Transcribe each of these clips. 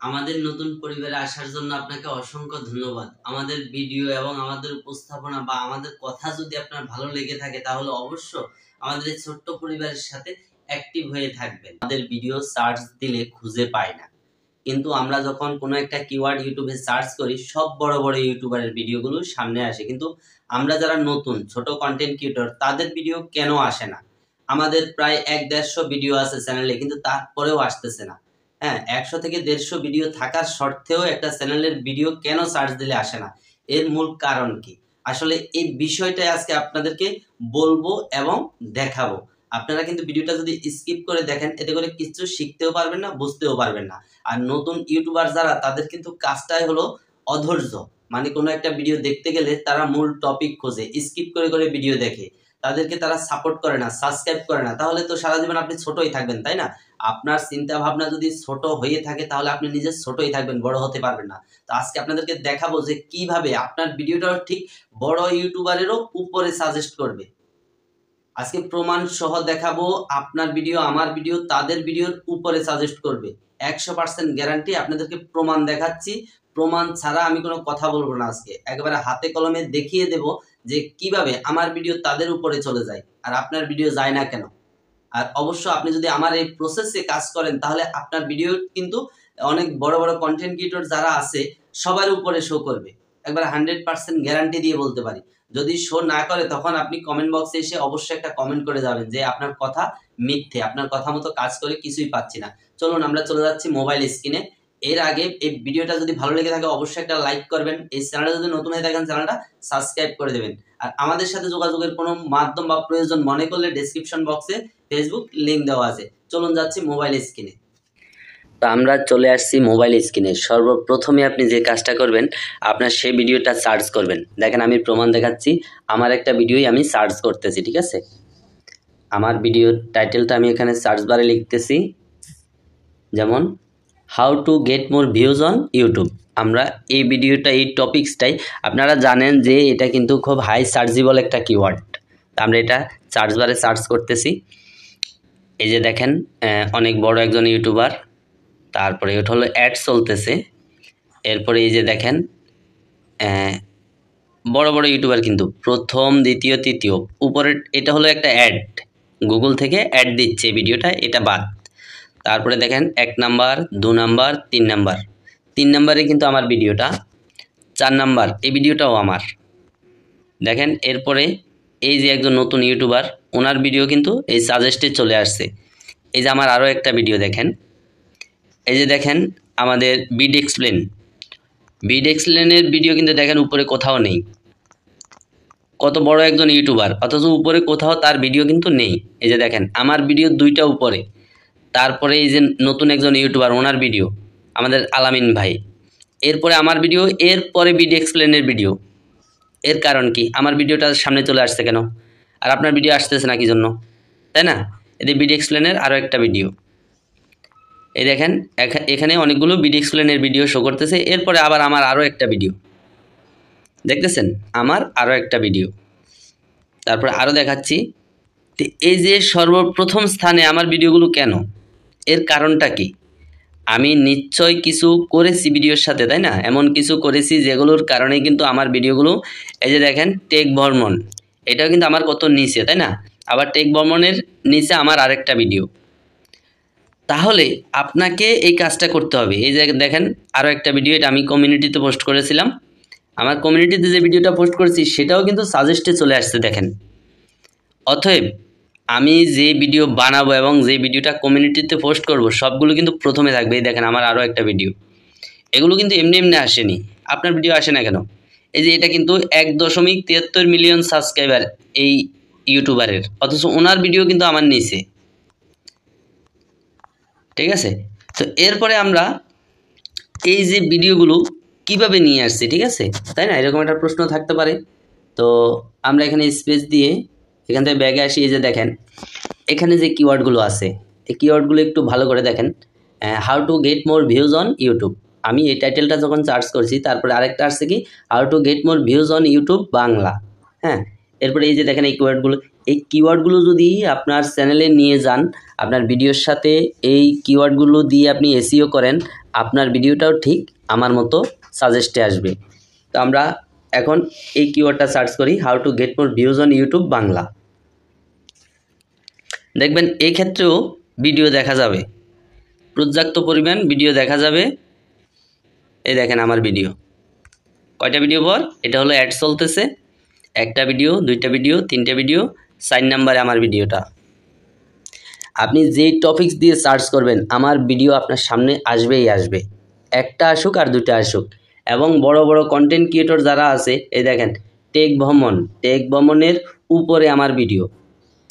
আমাদের নতুন পরিবারে আসার জন্য আপনাকে অসংখ্য ধন্যবাদ। আমাদের ভিডিও এবং আমাদের উপস্থাপনা বা আমাদের কথা যদি আপনার ভালো লেগে থাকে তাহলে অবশ্য আমাদের এই ছোট্ট পরিবারের সাথে অ্যাক্টিভ হয়ে থাকবেন। আমাদের ভিডিও সার্চ দিলে খুঁজে পায় না, কিন্তু আমরা যখন কোনো একটা কিওয়ার্ড ইউটিউবে সার্চ করি সব বড় বড় ইউটিউবারের ভিডিওগুলো সামনে আসে, কিন্তু আমরা যারা নতুন ছোট কন্টেন্ট ক্রিয়েটর তাদের ভিডিও কেন আসে না? আমাদের প্রায় 1-150 ভিডিও আছে চ্যানেলে, কিন্তু তারপরেও আসতেছে না। হ্যাঁ, 100 থেকে 150 ভিডিও থাকার সত্ত্বেও একটা চ্যানেলের ভিডিও কেন সার্চ দিলে আসে না? এর মূল কারণ কি? আসলে এই বিষয়টাই আজকে আপনাদেরকে বলবো এবং দেখাবো। আপনারা কিন্তু ভিডিওটা যদি স্কিপ করে দেখেন এতে করে কিছু শিখতেও পারবেন না, বুঝতেও পারবেন না। আর নতুন ইউটিউবার যারা তাদের কিন্তু কাজটাই হলো অধৈর্য। মানে কোনো একটা ভিডিও দেখতে গেলে তারা মূল টপিক খোঁজে, স্কিপ করে করে ভিডিও দেখে, তাদেরকে তারা সাপোর্ট করে না, সাবস্ক্রাইব করে না। তাহলে তো সারা জীবন আপনি ছোটই থাকবেন, তাই না? আপনার চিন্তা ভাবনা যদি ছোট হয়ে থাকে তাহলে আপনি নিজে ছোটই থাকবেন, বড় হতে পারবেন না। তো আজকে আপনাদেরকে দেখাবো যে কিভাবে আপনার ভিডিওটাও ঠিক বড় ইউটিউবারেরও উপরে সাজেস্ট করবে। আজকে প্রমাণ সহ দেখাবো আপনার ভিডিও আমার ভিডিও তাদের ভিডিওর উপরে সাজেস্ট করবে। 100% গ্যারান্টি আপনাদেরকে প্রমাণ দেখাচ্ছি। প্রমাণ ছাড়া আমি কোনো কথা বলবো না। আজকে একেবারে হাতে কলমে দেখিয়ে দেব যে কিভাবে আমার ভিডিও তাদের উপরে চলে যায় আর আপনার ভিডিও যায় না কেন। আর অবশ্য আপনি যদি আমার এই প্রসেসে কাজ করেন তাহলে আপনার ভিডিও কিন্তু অনেক বড় বড় কন্টেন্ট ক্রিয়েটর যারা আছে সবার উপরে শো করবে। একবার 100% গ্যারান্টি দিয়ে বলতে পারি। যদি শো না করে তখন আপনি কমেন্ট বক্সে এসে অবশ্যই একটা কমেন্ট করে যাবেন যে আপনার কথা মিথ্যে, আপনার কথা মতো কাজ করে কিছুই পাচ্ছি না। চলুন আমরা চলে যাচ্ছি মোবাইল স্ক্রিনে। এর আগে এই ভিডিওটা যদি ভালো লেগে থাকে অবশ্যই একটা লাইক করবেন। এই চ্যানেলটা যদি নতুন হয়ে থাকেন চ্যানেলটা সাবস্ক্রাইব করে দেবেন। আর আমাদের সাথে যোগাযোগের কোনো মাধ্যম বা প্রয়োজন মনে করলে ডেসক্রিপশন বক্সে ফেসবুক লিঙ্ক দেওয়া আছে। চলুন যাচ্ছি মোবাইল স্ক্রিনে। তো আমরা চলে আসছি মোবাইল স্ক্রিনে। সর্বপ্রথমে আপনি যে কাজটা করবেন আপনার সেই ভিডিওটা সার্চ করবেন। দেখেন আমি প্রমাণ দেখাচ্ছি, আমার একটা ভিডিওই আমি সার্চ করতেছি, ঠিক আছে? আমার ভিডিওর টাইটেলটা আমি এখানে সার্চ বারে লিখতেছি, যেমন how to get more views on YouTube. আমরা এই ভিডিওটা এই টপিক্সটাই আপনারা জানেন যে এটা কিন্তু খুব হাই সার্চেবল একটা কিওয়ার্ড। আমরা এটা সার্চ বারে সার্চ করতেছি। এই যে দেখেন অনেক বড় একজন ইউটিউবার, তারপরে এটা হলো অ্যাড চলতেছে। এরপরে এই যে দেখেন বড় বড় ইউটিউবার কিন্তু প্রথম, দ্বিতীয়, তৃতীয়, উপরে এটা হলো একটা অ্যাড, গুগল থেকে অ্যাড দিচ্ছে ভিডিওটা, এটা বাদ। তারপরে দেখেন 1 নাম্বার, 2 নাম্বার, 3 নাম্বার, 3 নাম্বারে কিন্তু আমার ভিডিওটা, 4 নাম্বার এই ভিডিওটাও আমার। দেখেন এরপরে এই যে একজন নতুন ইউটিউবার ওনার ভিডিও কিন্তু এই সাজেস্টে চলে আসছে। এই যে আমার আরও একটা ভিডিও দেখেন, এই যে দেখেন আমাদের বিড এক্সপ্লেনের ভিডিও কিন্তু দেখেন উপরে কোথাও নেই। কত বড় একজন ইউটিউবার অথচ উপরে কোথাও তার ভিডিও কিন্তু নেই। এই যে দেখেন আমার ভিডিও 2টা উপরে, তারপরে এই যে নতুন একজন ইউটিউবার ওনার ভিডিও আমাদের আলামিন ভাই, এরপরে আমার ভিডিও, এরপরে বিড এক্সপ্লেনের ভিডিও। এর কারণ কি? আমার ভিডিওটা সামনে চলে আসছে কেন আর আপনার ভিডিও আসতেছে না কি জন্য, তাই না? এদের বিড এক্সপ্লেনের আরও একটা ভিডিও, এই দেখেন এখানে অনেকগুলো বিড এক্সপ্লেনের ভিডিও শো করতেছে। এরপরে আবার আমার আরও একটা ভিডিও দেখতেছেন, আমার আরও একটা ভিডিও, তারপরে আরও দেখাচ্ছি। তো এই যে সর্বপ্রথম স্থানে আমার ভিডিওগুলো কেন, এর কারণটা কি? আমি নিশ্চয় কিছু করেছি ভিডিওর সাথে, তাই না? এমন কিছু করেছি যেগুলোর কারণে কিন্তু আমার ভিডিওগুলো, এই যে দেখেন টেক ভ্রমণ, এটাও কিন্তু আমার কত নিচে, তাই না? আবার টেক ভ্রমণের নিচে আমার আরেকটা ভিডিও। তাহলে আপনাকে এই কাজটা করতে হবে। এই যে দেখেন আরও একটা ভিডিও, এটা আমি কমিউনিটিতে পোস্ট করেছিলাম। আমার কমিউনিটিতে যে ভিডিওটা পোস্ট করেছি সেটাও কিন্তু সাজেস্টে চলে আসছে দেখেন। অতএব আমি যে ভিডিও বানাবো এবং যে ভিডিওটা কমিউনিটিতে পোস্ট করব সবগুলো কিন্তু প্রথমে থাকবে। এই দেখেন আমার আরও একটা ভিডিও, এগুলো কিন্তু এমনি এমনি আসেনি। আপনার ভিডিও আসে না কেন? এই যে এটা কিন্তু 1.73 মিলিয়ন সাবস্ক্রাইবার এই ইউটিউবারের, অথচ ওনার ভিডিও কিন্তু আমার নিচে, ঠিক আছে? তো এরপরে আমরা এই যে ভিডিওগুলো কিভাবে নিয়ে আসছি, ঠিক আছে, তাই না? এরকম একটা প্রশ্ন থাকতে পারে। তো আমরা এখানে স্পেস দিয়ে এখান থেকে ব্যাগে আসি। এই যে দেখেন এখানে যে কিওয়ার্ডগুলো আছে এই কিওয়ার্ডগুলো একটু ভালো করে দেখেন। How to get more views on YouTube, আমি এই টাইটেলটা যখন সার্চ করছি তারপরে আরেকটা আসছে কি, how to get more views on YouTube Bangla. হ্যাঁ, এরপরে এই যে দেখেন এই কিওয়ার্ডগুলো যদি আপনার চ্যানেলে নিয়ে যান, আপনার ভিডিওর সাথে এই কিওয়ার্ডগুলো দিয়ে আপনি এসইও করেন, আপনার ভিডিওটাও ঠিক আমার মতো সাজেস্টে আসবে। তো আমরা এখন এই কিওয়ার্ডটা সার্চ করি, how to get more views on YouTube Bangla. দেখবেন এই ক্ষেত্রেও ভিডিও দেখা যাবে, পর্যাপ্ত পরিমাণ ভিডিও দেখা যাবে। এই দেখেন আমার ভিডিও, কয়টা ভিডিও পর এটা হলো অ্যাড চলতেছে, একটা ভিডিও, দুইটা ভিডিও, তিনটা ভিডিও, 4 নম্বরে আমার ভিডিওটা। আপনি যেই টপিকস দিয়ে সার্চ করবেন আমার ভিডিও আপনার সামনে আসবেই আসবে, একটা আসুক আর দুইটা আসুক। এবং বড় বড় কন্টেন্ট ক্রিয়েটর যারা আছে, এই দেখেন টেক ভ্রমণের উপরে আমার ভিডিও।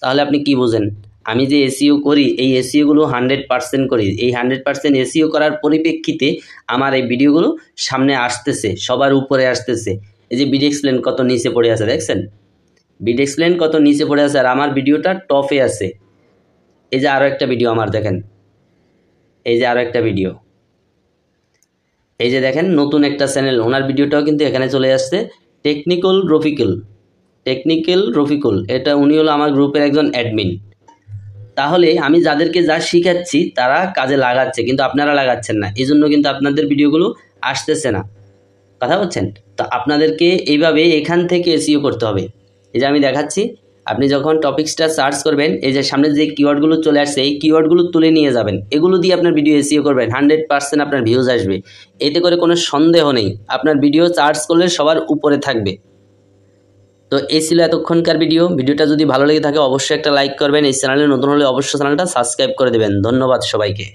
তাহলে আপনি কি বোঝেন, আমি যে এসইও করি এই এসইওগুলো 100% করি, এই 100% এসইও করার পরিপ্রেক্ষিতে আমার এই ভিডিওগুলো সামনে আসতেছে, সবার উপরে আসতেছে। এই যে বিড এক্সপ্লেন কত নিচে পড়ে আছে, দেখছেন বিড এক্সপ্লেন কত নিচে পড়ে আছে, আর আমার ভিডিওটা টপে আছে। এই যে আরও একটা ভিডিও আমার দেখেন, এই যে আরও একটা ভিডিও, এই যে দেখেন নতুন একটা চ্যানেল, ওনার ভিডিওটাও কিন্তু এখানে চলে আসছে। টেকনিক্যাল রফিকুল, এটা উনি হলো আমার গ্রুপের একজন অ্যাডমিন। তাহলে আমি যাদেরকে যা শিখাচ্ছি তারা কাজে লাগাচ্ছে, কিন্তু আপনারা লাগাচ্ছেন না, এই জন্য কিন্তু আপনাদের ভিডিওগুলো আসতেছে না। কথা বলছেন? তো আপনাদেরকে এইভাবে এখান থেকে এসইও করতে হবে। এই যে আমি দেখাচ্ছি, আপনি যখন টপিকসটা সার্চ করবেন, এই যে সামনে যে কিওয়ার্ডগুলো চলে আসছে এই কিওয়ার্ডগুলো তুলে নিয়ে যাবেন, এগুলো দিয়ে আপনার ভিডিও এসইও করবেন, 100% আপনার ভিউজ আসবে। এতে করে কোনো সন্দেহ নেই, আপনার ভিডিও সার্চ করলে সবার উপরে থাকবে। তো এই ছিল এতক্ষণকার ভিডিওটা যদি ভালো লেগে থাকে অবশ্যই একটা লাইক করবেন, এই চ্যানেলে নতুন হলে অবশ্যই চ্যানেলটা সাবস্ক্রাইব করে দেবেন। ধন্যবাদ সবাইকে।